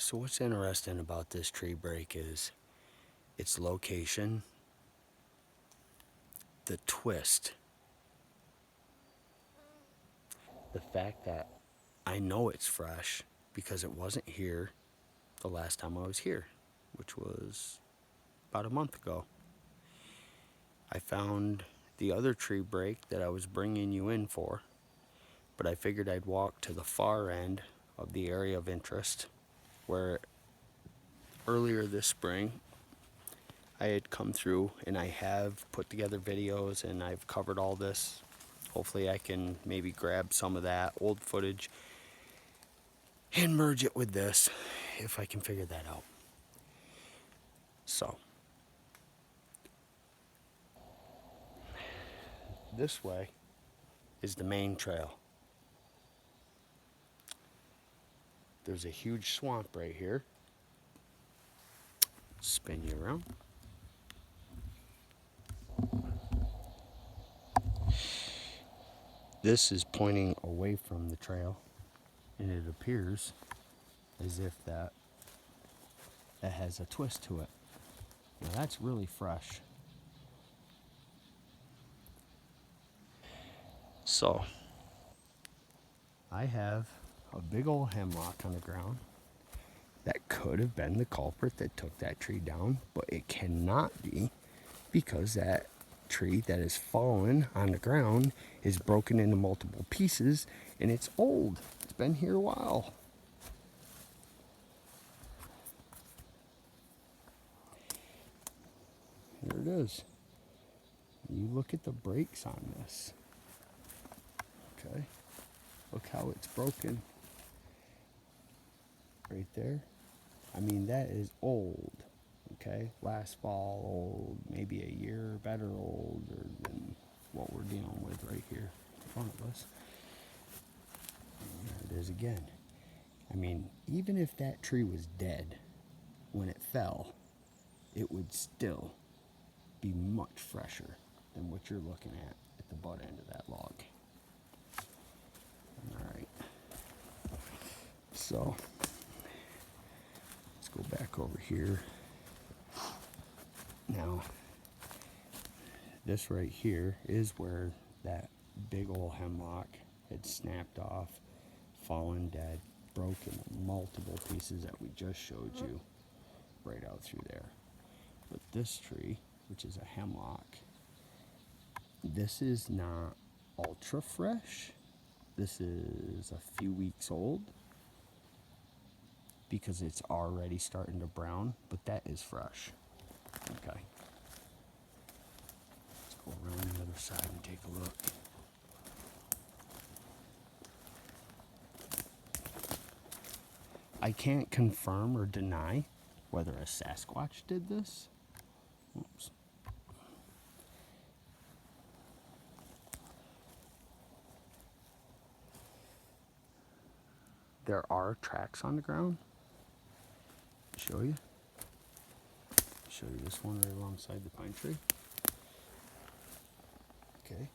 So what's interesting about this tree break is its location, the twist, the fact that I know it's fresh because it wasn't here the last time I was here, which was about a month ago. I found the other tree break that I was bringing you in for, but I figured I'd walk to the far end of the area of interest where earlier this spring I had come through, and I have put together videos and I've covered all this. Hopefully I can maybe grab some of that old footage and merge it with this if I can figure that out. So this way is the main trail. There's a huge swamp right here. Spin you around. This is pointing away from the trail, and it appears as if that has a twist to it. Now that's really fresh. So I have a big old hemlock on the ground that could have been the culprit that took that tree down, but it cannot be, because that tree that is fallen on the ground is broken into multiple pieces, and it's old. It's been here a while. Here it is. You look at the breaks on this. Okay. Look how it's broken. Right there. I mean, that is old. Okay, last fall old, maybe a year or better older than what we're dealing with right here in front of us. And there it is again. I mean, even if that tree was dead when it fell, it would still be much fresher than what you're looking at the butt end of that log. Alright, so let's go back over here. Now, this right here is where that big old hemlock had snapped off, fallen dead, broken multiple pieces that we just showed you right out through there. But this tree, which is a hemlock, this is not ultra fresh. This is a few weeks old because it's already starting to brown, but that is fresh. Okay. Let's go around the other side and take a look. I can't confirm or deny whether a Sasquatch did this. Oops. There are tracks on the ground. Show you. Show you this one right alongside the pine tree. Okay.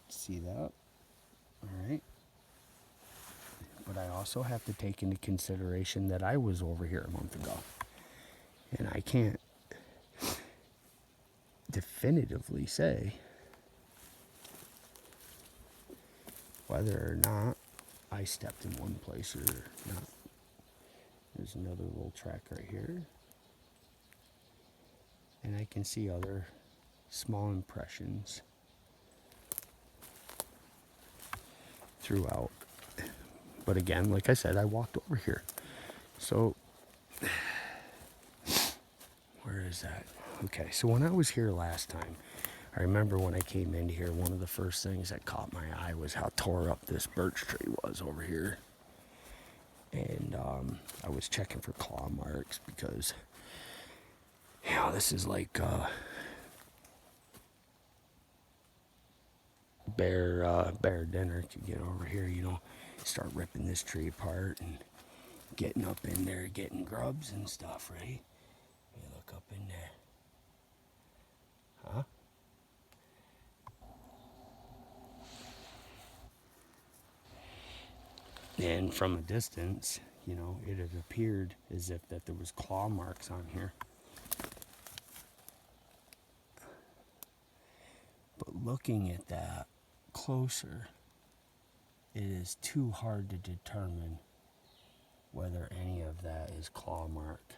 See that? Alright. But I also have to take into consideration that I was over here a month ago. And I can't definitively say whether or not I stepped in one place or not. There's another little track right here. And I can see other small impressions throughout. But again, like I said, I walked over here. So, where is that? Okay, so when I was here last time, I remember when I came in here, one of the first things that caught my eye was how tore up this birch tree was over here. And I was checking for claw marks because, you know, this is like bear dinner to get over here, you know. Start ripping this tree apart and getting up in there, getting grubs and stuff, right? You look up in there. Huh? And from a distance, You know, it had appeared as if that there was claw marks on here. But looking at that closer, it is too hard to determine whether any of that is claw marked.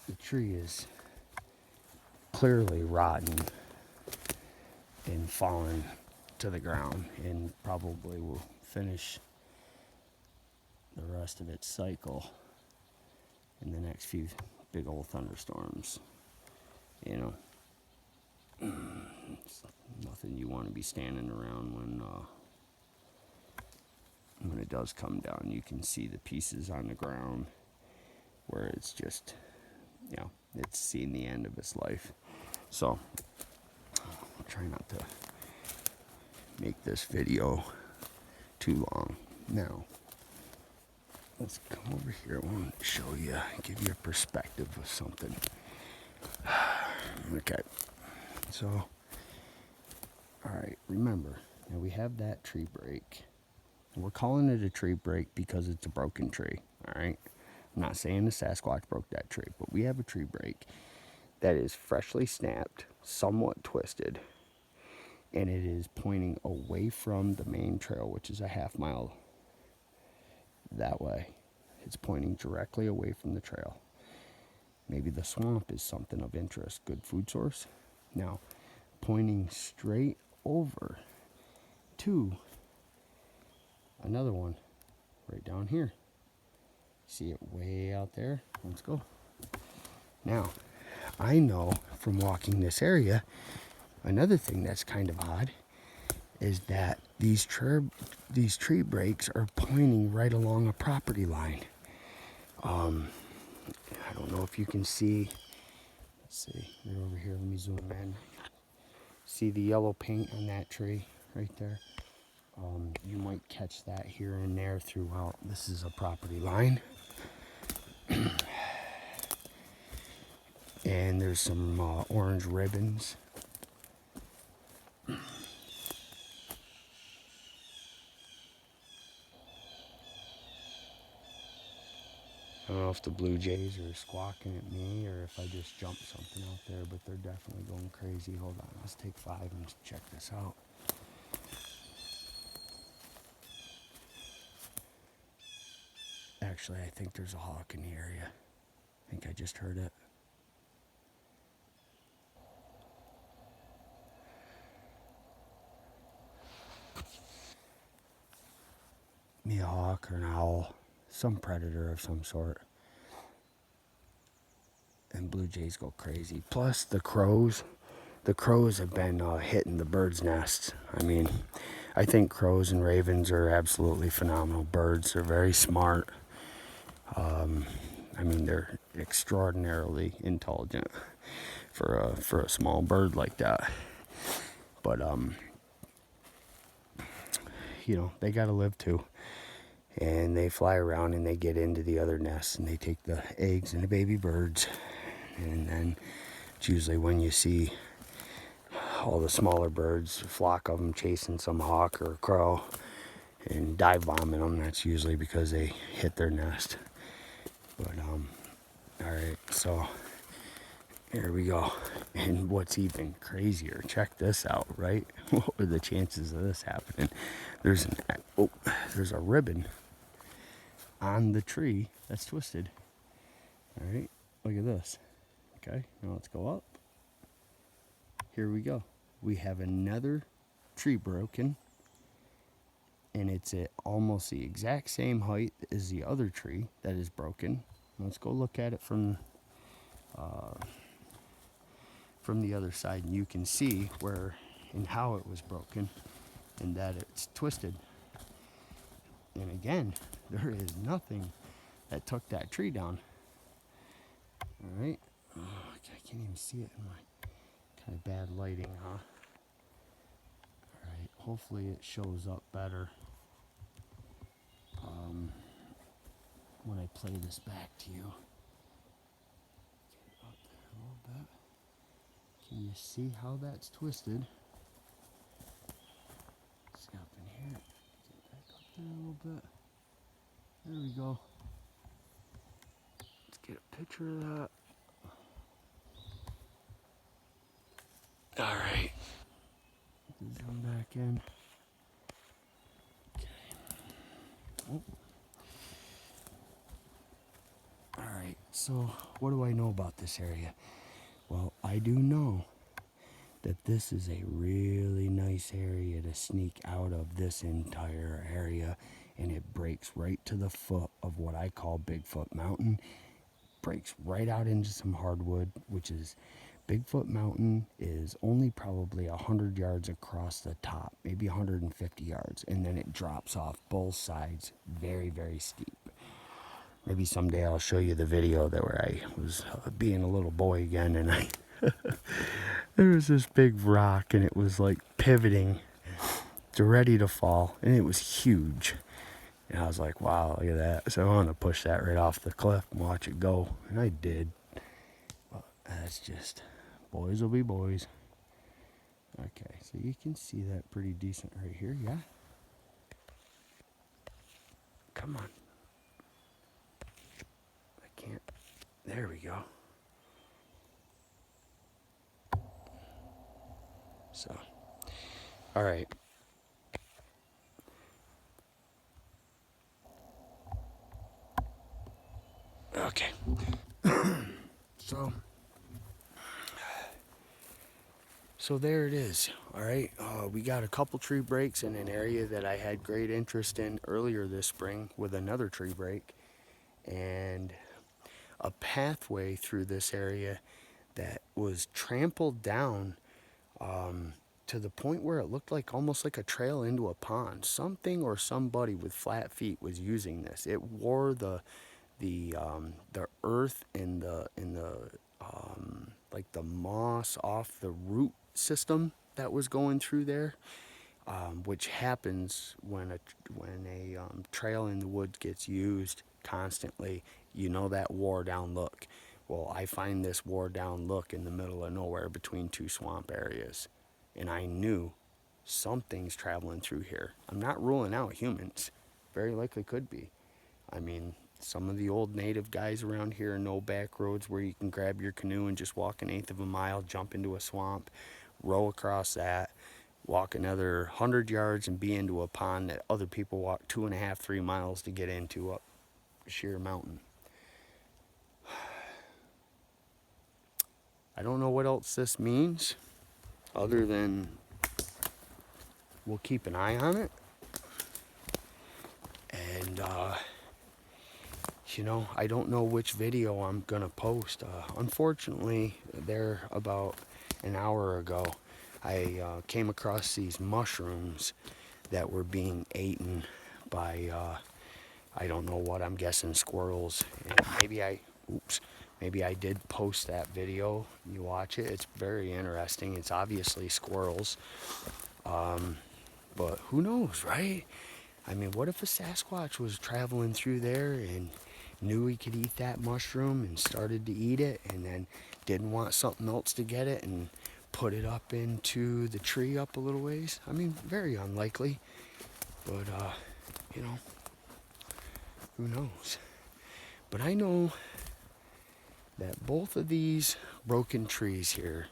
The tree is clearly rotten and fallen to the ground, and probably will finish the rest of its cycle in the next few big old thunderstorms. You know, it's nothing you want to be standing around when it does come down. You can see the pieces on the ground where it's just, you know, it's seen the end of its life. So I'll try not to make this video too long. Now, let's come over here. I want to show you, give you a perspective of something. Okay, so, all right, remember, now we have that tree break. We're calling it a tree break because it's a broken tree, all right? I'm not saying the Sasquatch broke that tree, but we have a tree break that is freshly snapped, somewhat twisted, and it is pointing away from the main trail, which is a half-mile that way. It's pointing directly away from the trail. Maybe the swamp is something of interest, good food source. Now, pointing straight over to another one right down here. See it way out there? Let's go. Now, I know from walking this area, another thing that's kind of odd is that these tree breaks are pointing right along a property line. I don't know if you can see. Let's see, right over here. Let me zoom in. See the yellow paint on that tree right there? You might catch that here and there throughout. This is a property line. And there's some orange ribbons. I don't know if the blue jays are squawking at me or if I just jumped something out there, but they're definitely going crazy. Hold on, let's take 5 and check this out. Actually, I think there's a hawk in the area. I think I just heard it. Me a hawk or an owl, some predator of some sort. And blue jays go crazy. Plus the crows. The crows have been hitting the birds' nests. I mean, I think crows and ravens are absolutely phenomenal birds. They're very smart. I mean, they're extraordinarily intelligent for a small bird like that. But you know, they gotta live too. And they fly around and they get into the other nests and they take the eggs and the baby birds. And then it's usually when you see all the smaller birds, a flock of them chasing some hawk or a crow and dive bombing them, that's usually because they hit their nest. But alright, so here we go. And what's even crazier, check this out, right? What are the chances of this happening? There's a ribbon on the tree that's twisted. Alright, look at this. Okay, now let's go up. Here we go. We have another tree broken, and it's at almost the exact same height as the other tree that is broken. Let's go look at it from the other side, and you can see where and how it was broken and that it's twisted. And again, there is nothing that took that tree down. All right, I can't even see it in my kind of bad lighting, huh? All right, hopefully it shows up better when I play this back to you. Get it up there a little bit. Can you see how that's twisted? See up in here. Get back up there a little bit. There we go. Let's get a picture of that. All right. Zoom back in. Okay. Oh. All right. So, what do I know about this area? Well, I do know that this is a really nice area to sneak out of this entire area, and it breaks right to the foot of what I call Bigfoot Mountain. Breaks right out into some hardwood, which is Bigfoot Mountain is only probably 100 yards across the top, maybe 150 yards, and then it drops off both sides very, very steep. Maybe someday I'll show you the video that where I was being a little boy again, and there was this big rock, and it was like pivoting to ready to fall, and it was huge. And I was like, wow, look at that. So I want to push that right off the cliff and watch it go, and I did. But that's just, boys will be boys. Okay, so you can see that pretty decent right here, yeah? Come on. I can't. There we go. So, all right. Okay. So there it is. All right. We got a couple tree breaks in an area that I had great interest in earlier this spring with another tree break, and a pathway through this area that was trampled down to the point where it looked like almost like a trail into a pond. Something or somebody with flat feet was using this. It wore the earth and the like the moss off the root system that was going through there, which happens when a trail in the woods gets used constantly. You know that wore down look. Well, I find this wore down look in the middle of nowhere between two swamp areas, and I knew something's traveling through here. I'm not ruling out humans. Very likely could be. I mean, some of the old native guys around here know back roads where you can grab your canoe and just walk 1/8 of a mile, jump into a swamp, row across that, walk another 100 yards and be into a pond that other people walk 2.5, 3 miles to get into up sheer mountain. I don't know what else this means other than we'll keep an eye on it. And, you know, I don't know which video I'm going to post. Unfortunately, there about an hour ago, I came across these mushrooms that were being eaten by, I don't know what, I'm guessing squirrels. And maybe I did post that video. You watch it, it's very interesting. It's obviously squirrels. But who knows, right? I mean, what if a Sasquatch was traveling through there and knew he could eat that mushroom and started to eat it and then didn't want something else to get it and put it up into the tree up a little ways? I mean, very unlikely, but you know, who knows? But I know that both of these broken trees here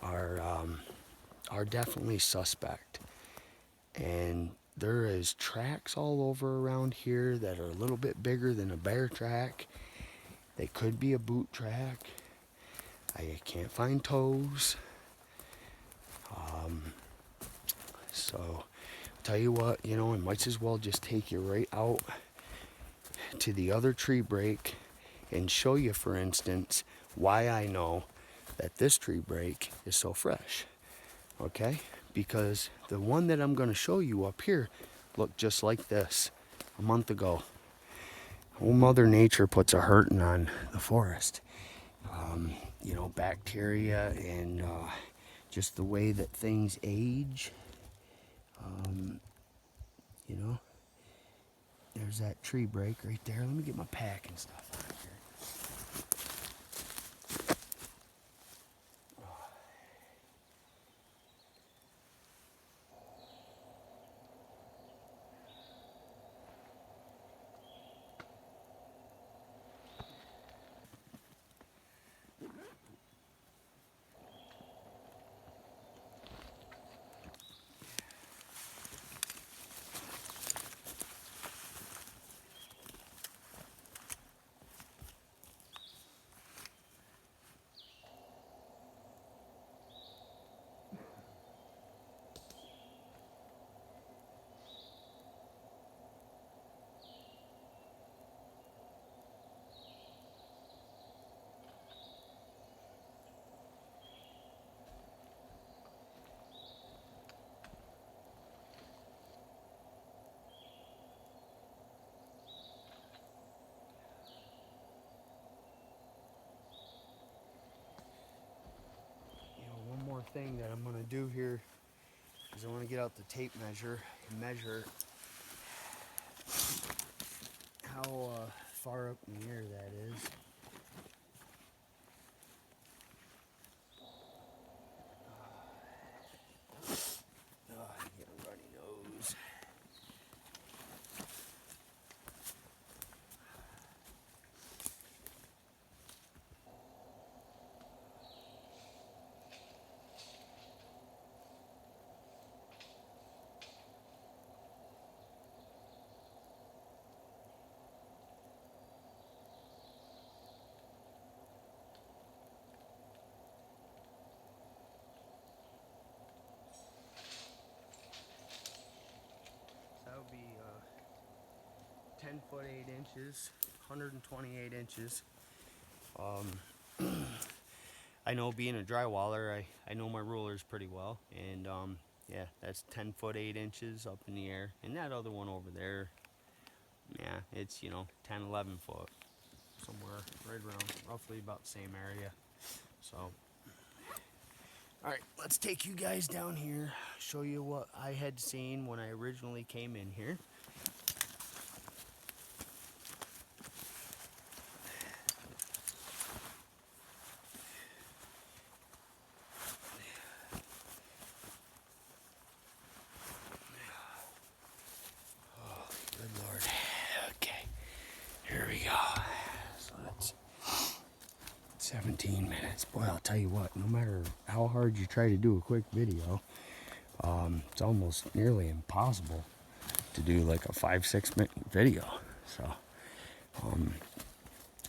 are definitely suspect, and there is tracks all over around here that are a little bit bigger than a bear track. They could be a boot track. I can't find toes. So, tell you what, you know, I might as well just take you right out to the other tree break and show you, for instance, why I know that this tree break is so fresh. Okay? Because the one that I'm going to show you up here looked just like this a month ago. Old Mother Nature puts a hurting on the forest. You know, bacteria and just the way that things age. You know, there's that tree break right there. Let me get my pack and stuff out of here. that I'm going to do here is I want to get out the tape measure and measure how far up in the air that is. I get a runny nose. That would be 10 foot 8 inches, 128 inches. I know, being a drywaller, I know my rulers pretty well, and yeah, that's 10 foot 8 inches up in the air. And that other one over there, yeah, it's, you know, 10, 11 foot, somewhere right around, roughly about the same area. So, all right, let's take you guys down here, show you what I had seen when I originally came in here. Oh, good Lord. Okay, here we go. So that's 17 minutes. Boy, I'll tell you what, no matter how hard you try to do a quick video, it's almost nearly impossible to do like a 5-6 minute video. So,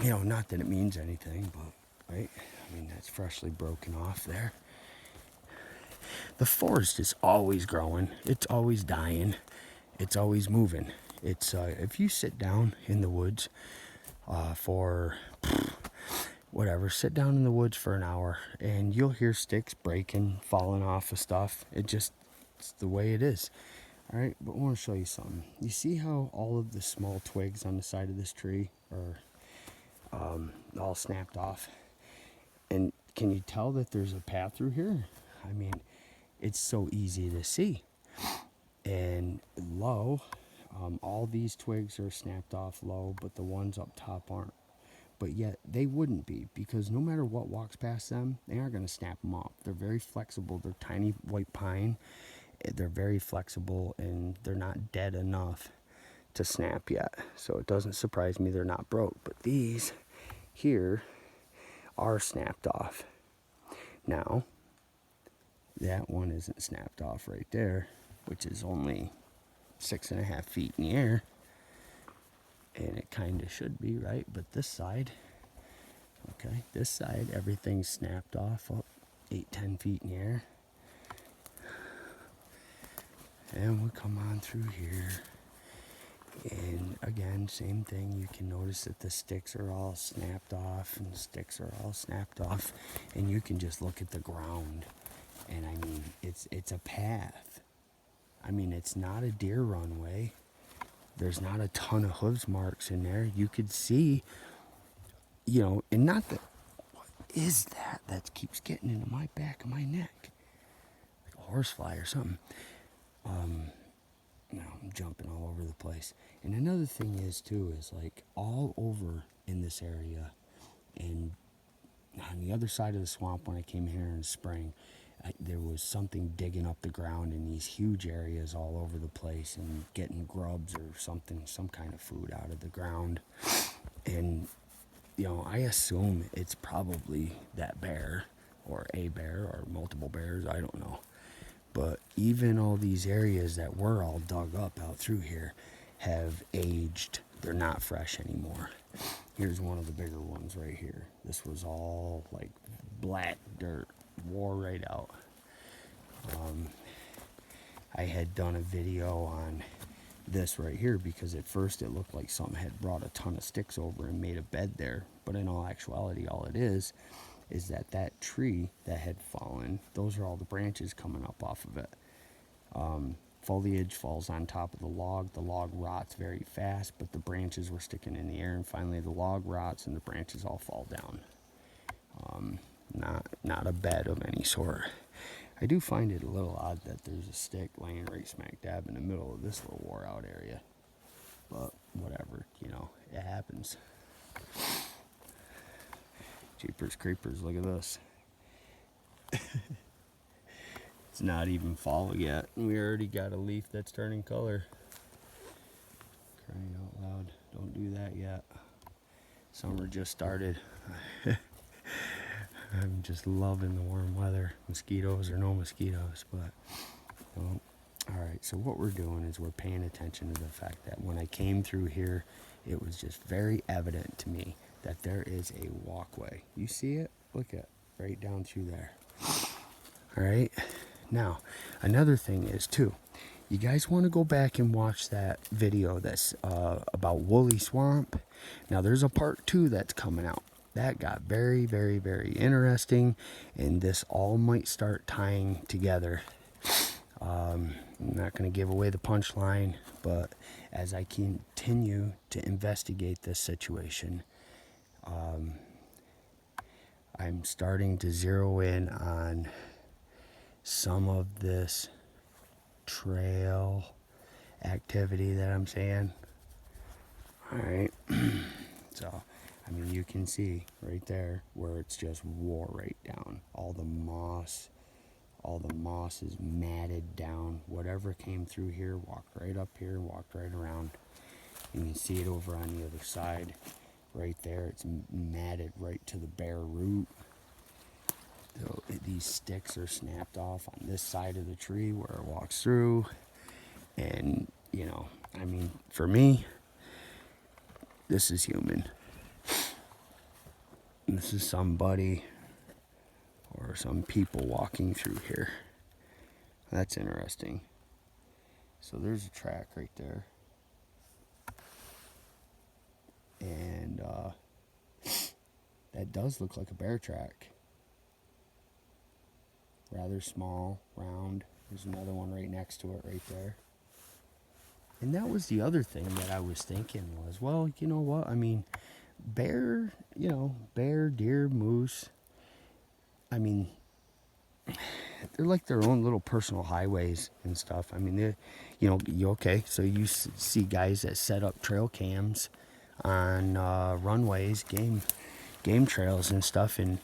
you know, not that it means anything, but, right? I mean, that's freshly broken off there. The forest is always growing. It's always dying. It's always moving. It's, if you sit down in the woods for whatever, sit down in the woods for an hour and you'll hear sticks breaking, falling off of stuff. It's the way it is. All right, but I want to show you something. You see how all of the small twigs on the side of this tree are all snapped off? And can you tell that there's a path through here? I mean, it's so easy to see. And low, all these twigs are snapped off low, but the ones up top aren't. But yet they wouldn't be, because no matter what walks past them, they aren't going to snap them off. They're very flexible. They're tiny white pine. They're very flexible, and they're not dead enough to snap yet. So it doesn't surprise me they're not broke. But these here are snapped off. Now, that one isn't snapped off right there, which is only 6.5 feet in the air. And it kind of should be, right? But this side, okay, this side, everything's snapped off up 8-10 feet in the air. And we come on through here. And again, same thing. You can notice that the sticks are all snapped off, and the sticks are all snapped off. And you can just look at the ground. And I mean, it's a path. I mean, it's not a deer runway. There's not a ton of hooves marks in there. You could see, you know, and not that, what is that? That keeps getting into my back of my neck. Like a horsefly or something. No, I'm jumping all over the place. And another thing is, too, is like all over in this area, and on the other side of the swamp when I came here in the spring, there was something digging up the ground in these huge areas all over the place and getting grubs or something, some kind of food out of the ground. And, you know, I assume it's probably that bear or a bear or multiple bears, I don't know. But even all these areas that were all dug up out through here have aged. They're not fresh anymore. Here's one of the bigger ones right here. This was all like black dirt, wore right out. I had done a video on this right here because at first it looked like something had brought a ton of sticks over and made a bed there. But in all actuality, all it is that tree that had fallen, those are all the branches coming up off of it. Foliage falls on top of the log rots very fast, but the branches were sticking in the air, and finally the log rots and the branches all fall down. Not a bed of any sort. I do find it a little odd that there's a stick laying right smack dab in the middle of this little wore out area. But whatever, you know, it happens. Jeepers creepers, look at this. It's not even fall yet, and we already got a leaf that's turning color. Crying out loud, don't do that yet. Summer just started. I'm just loving the warm weather. Mosquitoes or no mosquitoes, but well, alright, so what we're doing is we're paying attention to the fact that when I came through here, it was just very evident to me that there is a walkway. You see it? Look at right down through there. Alright, now another thing is too, you guys want to go back and watch that video that's about Woolly Swamp. Now there's a part 2 that's coming out. That got very, very, very interesting, and this all might start tying together. I'm not going to give away the punchline, but as I continue to investigate this situation, I'm starting to zero in on some of this trail activity that I'm saying. Alright, so I mean, you can see right there where it's just wore right down. All the moss is matted down. Whatever came through here walked right up here, walked right around. You can see it over on the other side. Right there, it's matted right to the bare root. So these sticks are snapped off on this side of the tree where it walks through. And, you know, I mean, for me, this is human. This is somebody or some people walking through here. That's interesting. So there's a track right there. And that does look like a bear track. Rather small, round. There's another one right next to it right there. And that was the other thing that I was thinking was, well, you know what? I mean, bear, you know, bear, deer, moose, I mean, they're like their own little personal highways and stuff. I mean, they're, you know, okay, so you see guys that set up trail cams on runways, game trails and stuff, and,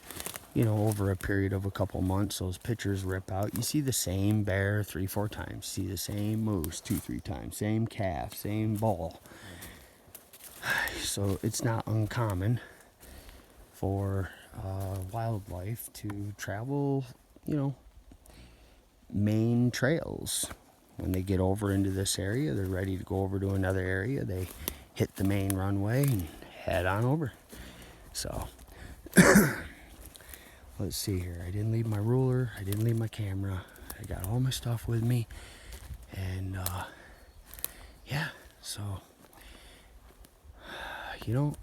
you know, over a period of a couple months, those pictures rip out. You see the same bear 3-4 times, see the same moose 2-3 times, same calf, same bull. So it's not uncommon for wildlife to travel, you know, main trails. When they get over into this area, they're ready to go over to another area. They hit the main runway and head on over. So let's see here. I didn't leave my ruler. I didn't leave my camera. I got all my stuff with me. And yeah, so you know,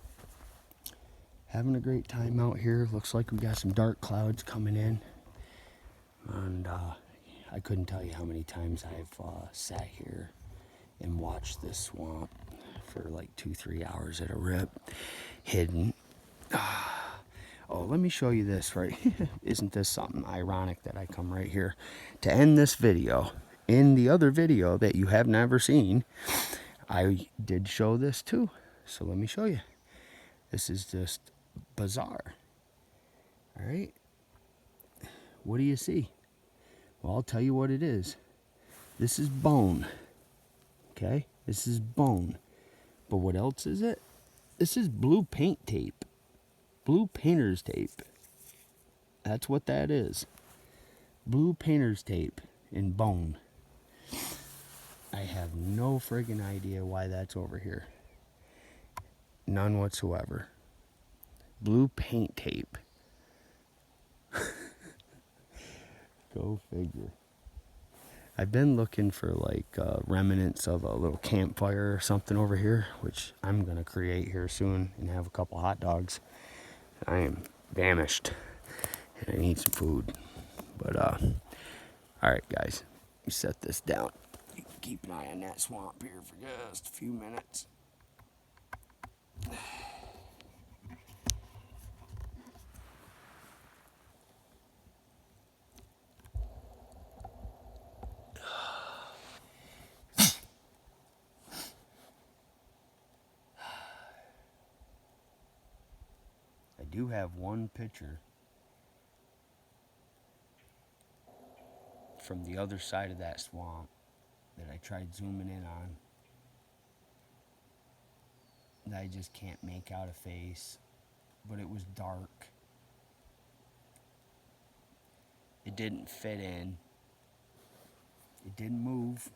having a great time out here. Looks like we got some dark clouds coming in. And I couldn't tell you how many times I've sat here and watched this swamp for like 2-3 hours at a rip, hidden. Oh, let me show you this, right? Isn't this something ironic that I come right here to end this video? In the other video that you have never seen, I did show this too. So let me show you. This is just bizarre. All right. What do you see? Well, I'll tell you what it is. This is bone. Okay? This is bone. But what else is it? This is blue paint tape. Blue painter's tape. That's what that is. Blue painter's tape in bone. I have no friggin' idea why that's over here. None whatsoever. Blue paint tape. Go figure. I've been looking for like remnants of a little campfire or something over here, which I'm going to create here soon and have a couple hot dogs. I am famished and I need some food. But, alright guys, let me set this down. You can keep an eye on that swamp here for just a few minutes. do have one picture from the other side of that swamp that I tried zooming in on that I just can't make out a face, but it was dark. It didn't fit in. It didn't move.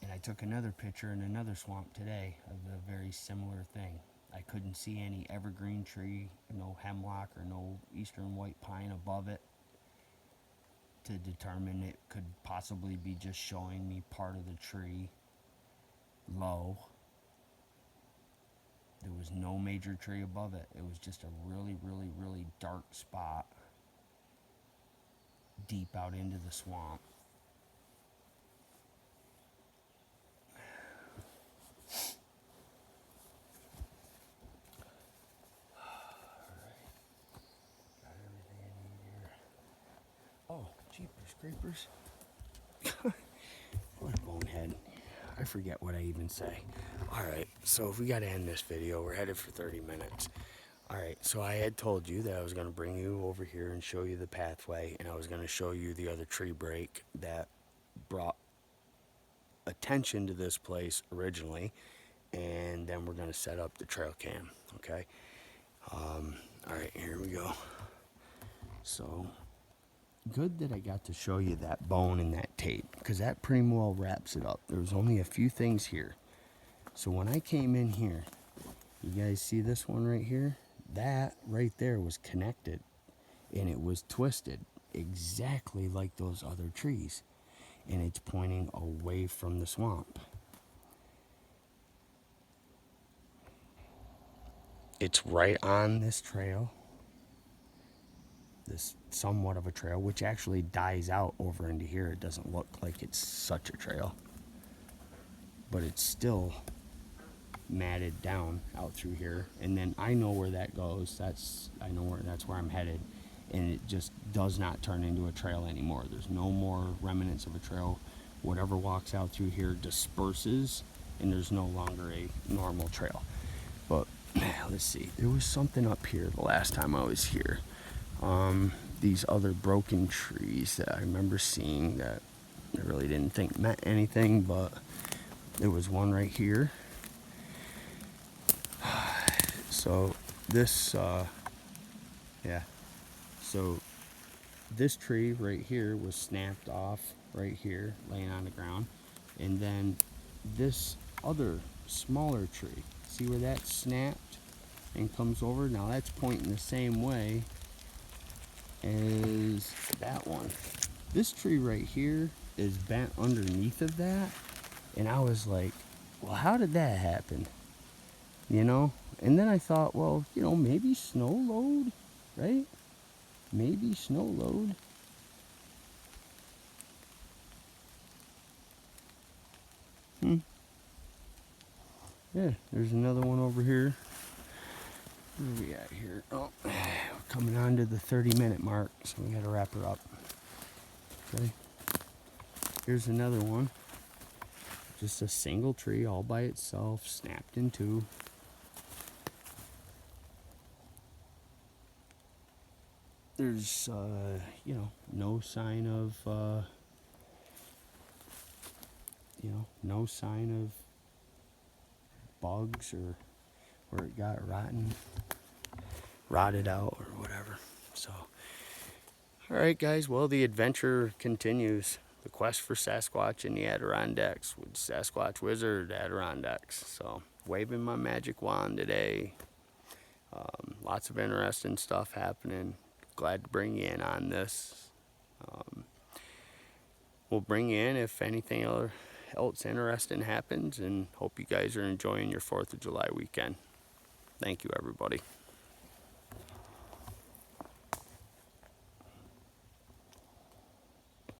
And I took another picture in another swamp today of a very similar thing. I couldn't see any evergreen tree, no hemlock or no eastern white pine above it to determine it could possibly be just showing me part of the tree low. There was no major tree above it. It was just a really, really, really dark spot deep out into the swamp. Oh, jeepers creepers. What a bonehead. I forget what I even say. Alright, so we gotta end this video. We're headed for 30 minutes. Alright, so I had told you that I was gonna bring you over here and show you the pathway, and I was gonna show you the other tree break that brought attention to this place originally, and then we're gonna set up the trail cam, okay? Alright, here we go. So good that I got to show you that bone and that tape, because that pretty well wraps it up. There was only a few things here. So when I came in here, you guys see this one right here? That right there was connected, and it was twisted exactly like those other trees, and it's pointing away from the swamp. It's right on this trail, this somewhat of a trail, which actually dies out over into here. It doesn't look like it's such a trail, but it's still matted down out through here. And then I know where that goes. That's where I'm headed, and it just does not turn into a trail anymore. There's no more remnants of a trail. Whatever walks out through here disperses, and there's no longer a normal trail. But let's see, there was something up here the last time I was here. These other broken trees that I remember seeing that I really didn't think meant anything, but there was one right here. So this, so this tree right here was snapped off right here, laying on the ground. And then this other smaller tree, see where that snapped and comes over? Now that's pointing the same way as that one. This tree right here is bent underneath of that, and I was like, well, how did that happen? You know? And then I thought, well, you know, maybe snow load, right? Maybe snow load. Yeah, there's another one over here. Where are we at here? Oh, we're coming on to the 30-minute mark, so we gotta wrap her up. Okay. Here's another one. Just a single tree all by itself, snapped in two. There's, you know, no sign of, no sign of bugs or where it got rotted out or whatever. So, all right, guys. Well, the adventure continues. The quest for Sasquatch in the Adirondacks with Sasquatch Wizard Adirondacks. So, waving my magic wand today. Lots of interesting stuff happening. Glad to bring you in on this. We'll bring you in if anything else interesting happens, and hope you guys are enjoying your 4th of July weekend. Thank you, everybody.